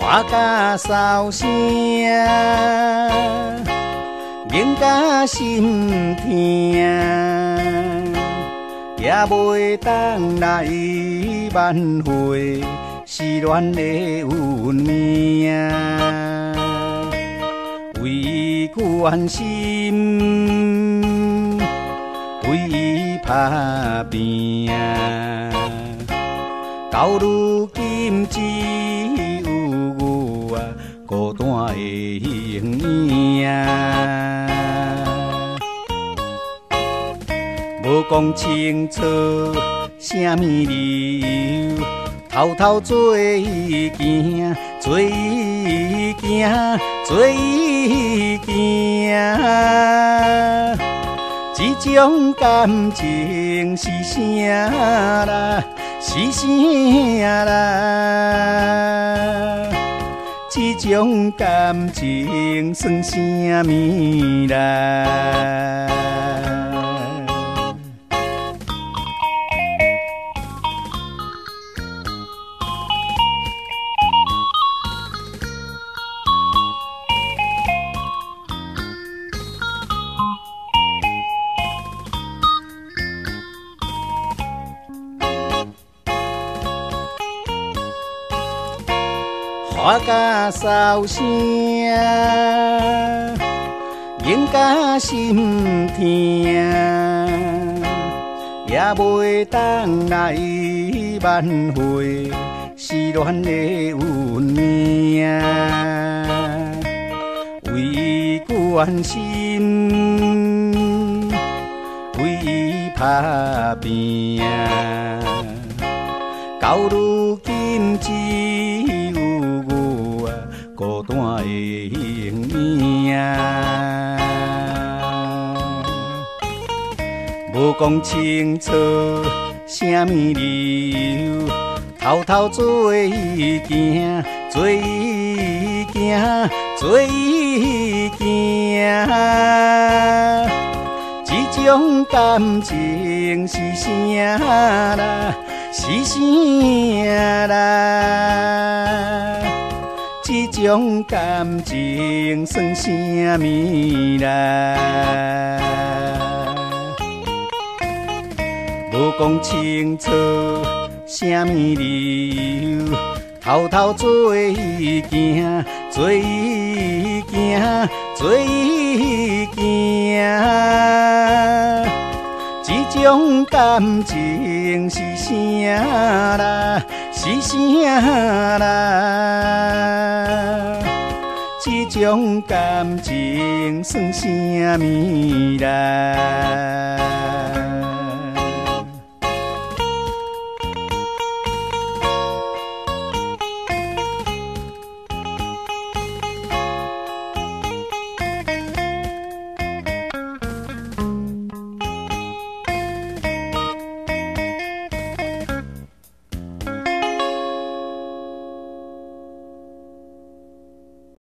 花甲哨声，凝甲心痛，也袂当来挽回失恋的运命。为关心，为伊打拼，到如今只有我孤单的形影。无讲清楚啥物理由，偷偷做伊行，做伊行，做伊行。这种感情是啥啦？是啥啦？这种感情算啥物啦？花甲哨声，凝甲心痛，也袂当来挽回失恋的运命。为关心，为伊打拼，到如今只孤单的形影，无讲清楚啥物理由，偷偷做伊行，做伊行，做伊行。这种感情是啥啦？是啥啦？这种感情算啥物啦？无讲清楚啥物理由，偷偷做伊行，做伊行，做伊行。这种感情是啥啦？是啥啦？这种感情算啥物啦？